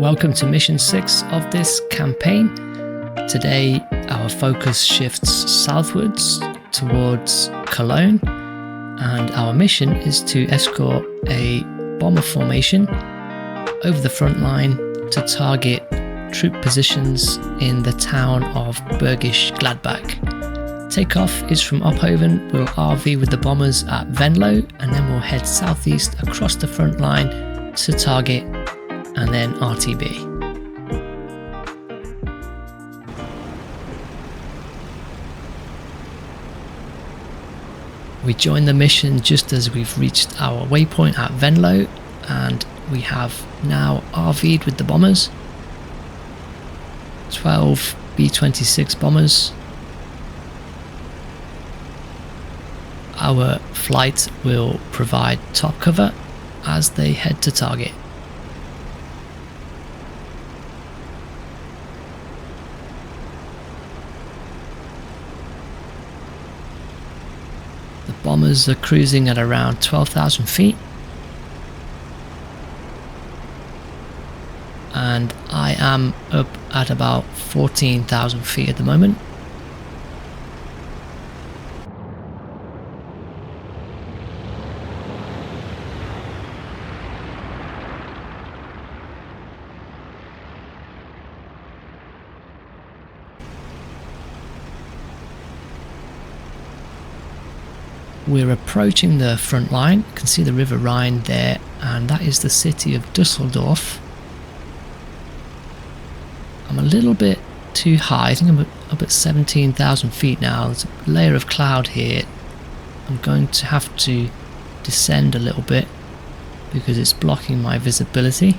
Welcome to mission 6 of this campaign. Today our focus shifts southwards towards Cologne, and our mission is to escort a bomber formation over the front line to target troop positions in the town of Bergisch Gladbach. Takeoff is from Ophoven. We'll RV with the bombers at Venlo, and then we'll head southeast across the front line to target and then RTB. We join the mission just as we've reached our waypoint at Venlo, and we have now RV'd with the bombers. 12 B-26 bombers. Our flight will provide top cover as they head to target. The bombers are cruising at around 12,000 feet. And I am up at about 14,000 feet at the moment. We're approaching the front line. You can see the River Rhine there, and that is the city of Düsseldorf. I'm a little bit too high. I think I'm up at 17,000 feet now. There's a layer of cloud here. I'm going to have to descend a little bit because it's blocking my visibility.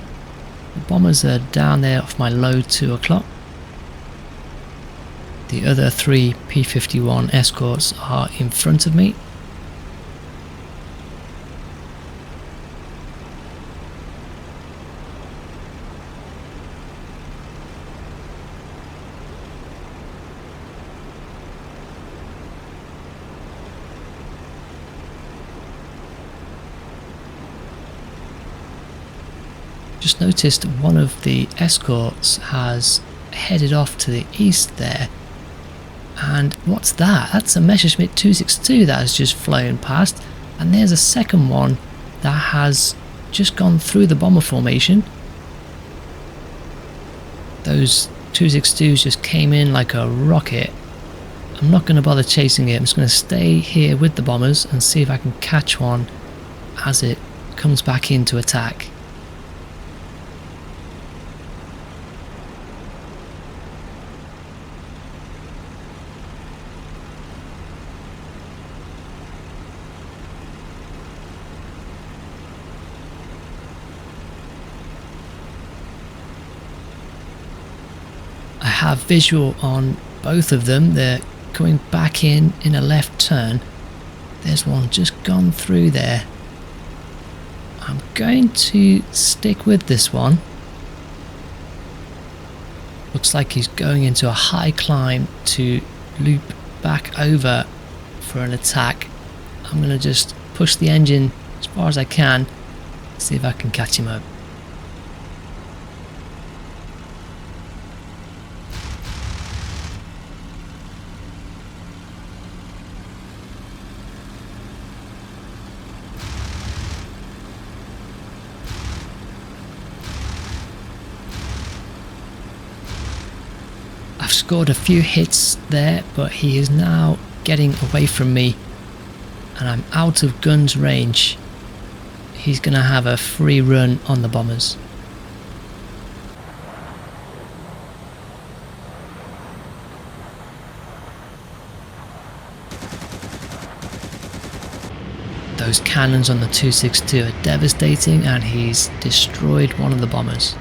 The bombers are down there off my low 2 o'clock. The other 3 P-51 Escorts are in front of me. Just noticed one of the escorts has headed off to the east there, and what's that? That's a Messerschmitt 262 that has just flown past, and there's a second one that has just gone through the bomber formation. Those 262s just came in like a rocket. I'm not going to bother chasing it. I'm just going to stay here with the bombers and see if I can catch one as it comes back in to attack. I have visual on both of them. They're coming back in a left turn. There's one just gone through there. I'm going to stick with this one. Looks like he's going into a high climb to loop back over for an attack. I'm going to just push the engine as far as I can, see if I can catch him up. I've scored a few hits there, but he is now getting away from me and I'm out of guns range. He's going to have a free run on the bombers. Those cannons on the 262 are devastating, and he's destroyed one of the bombers.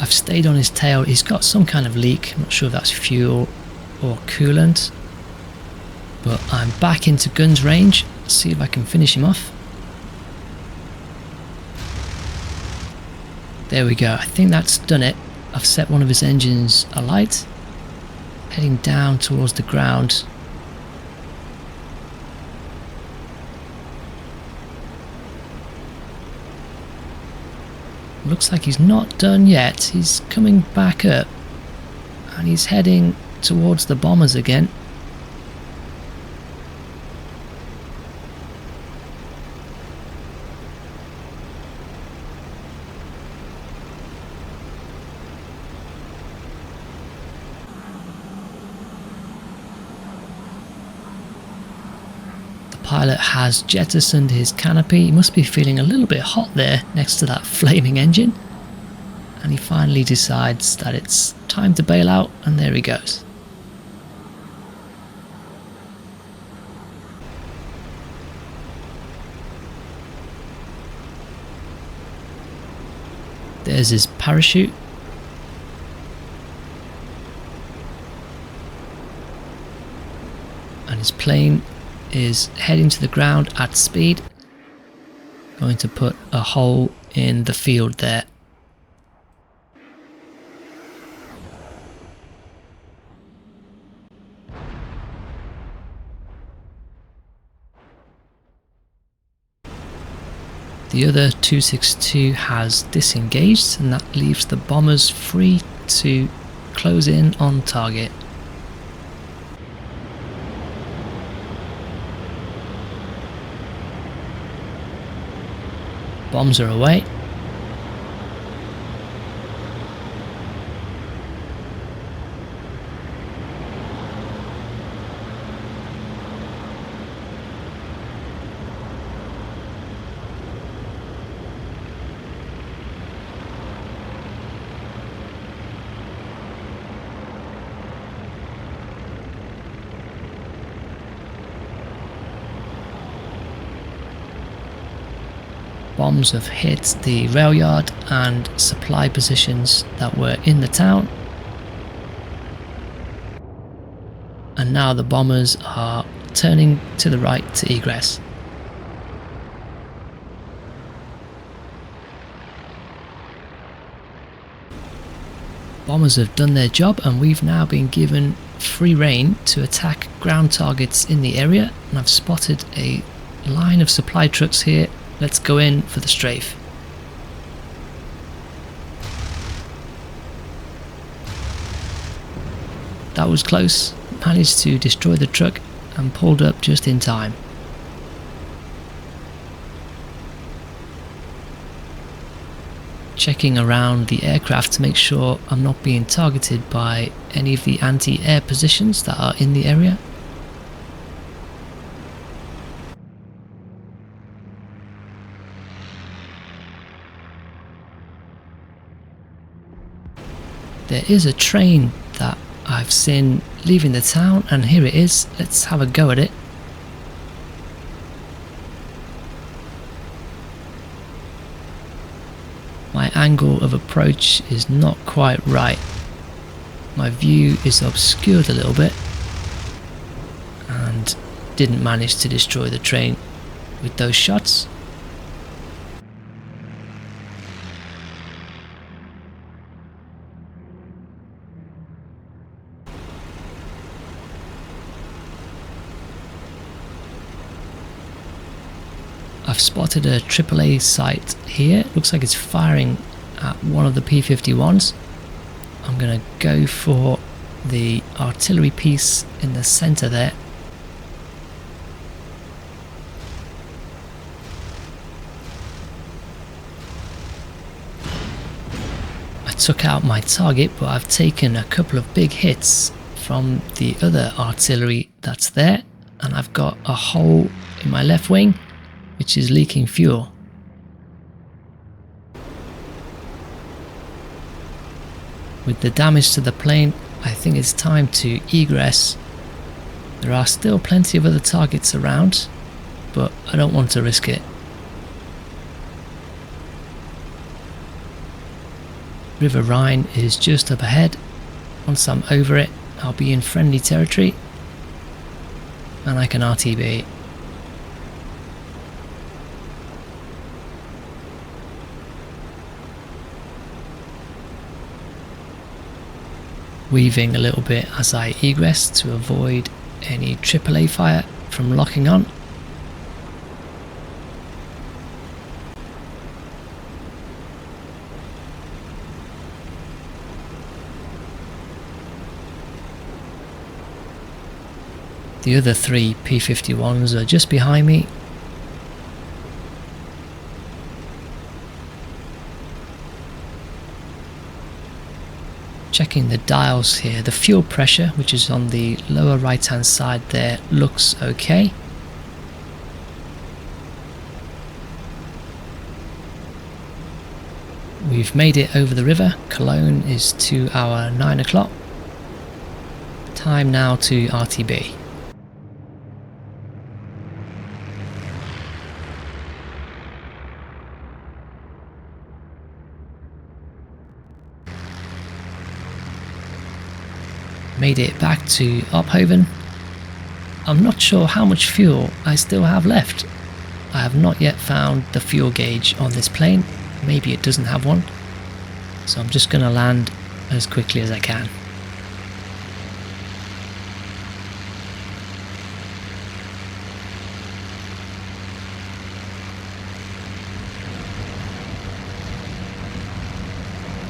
I've stayed on his tail. He's got some kind of leak. I'm not sure if that's fuel or coolant, but I'm back into guns range. Let's see if I can finish him off. There we go. I think that's done it. I've set one of his engines alight. heading down towards the ground. Looks like he's not done yet. He's coming back up and he's heading towards the bombers again. Pilot has jettisoned his canopy. He must be feeling a little bit hot there next to that flaming engine, and he finally decides that it's time to bail out, and there he goes. There's his parachute. And his plane is heading to the ground at speed, going to put a hole in the field there. The other 262 has disengaged, and that leaves the bombers free to close in on target. Bombs are away. Bombs have hit the rail yard and supply positions that were in the town. And now the bombers are turning to the right to Egress. Bombers have done their job, and we've now been given free rein to attack ground targets in the area, and I've spotted a line of supply trucks here. Let's go in for the strafe. That was close. Managed to destroy the truck and pulled up just in time. Checking around the aircraft to make sure I'm not being targeted by any of the anti-air positions that are in the area. There is a train that I've seen leaving the town, and here it is. Let's have a go at it. My angle of approach is not quite right. My view is obscured a little bit and didn't manage to destroy the train with those shots. I've spotted a AAA site here. Looks like it's firing at one of the P-51s. I'm going to go for the artillery piece in the center there. I took out my target, but I've taken a couple of big hits from the other artillery that's there, and I've got a hole in my left wing which is leaking fuel. With the damage to the plane, I think it's time to egress. There are still plenty of other targets around, but I don't want to risk it. River Rhine is just up ahead. Once I'm over it, I'll be in friendly territory and I can RTB. weaving a little bit as I egress to avoid any AAA fire from locking on. The other 3 P-51s are just behind me. Checking the dials here, the fuel pressure, which is on the lower right hand side there, looks okay. We've made it over the river. Cologne is to our 9 o'clock. Time now to RTB. Made it back to Ophoven. I'm not sure how much fuel I still have left. I have not yet found the fuel gauge on this plane. Maybe it doesn't have one. So I'm just going to land as quickly as I can.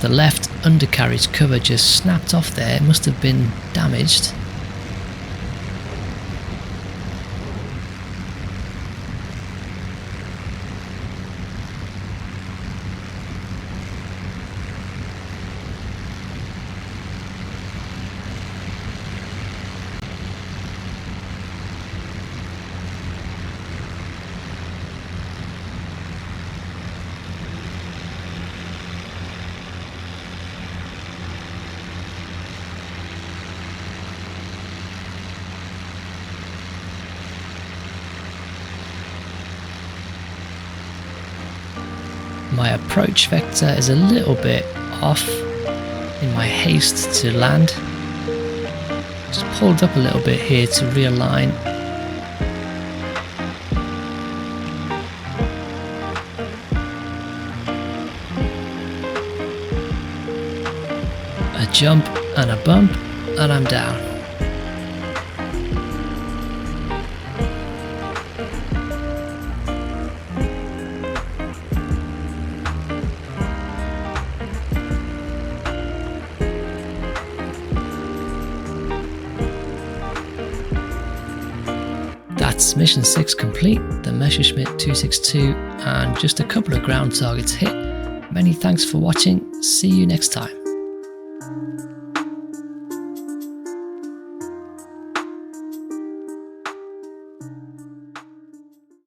The left undercarriage cover just snapped off there. It must have been damaged. My approach vector is a little bit off in my haste to land. Just pulled up a little bit here to realign. A jump and a bump and I'm down. That's mission 6 complete, the Messerschmitt 262, and just a couple of ground targets hit. Many thanks for watching, see you next time.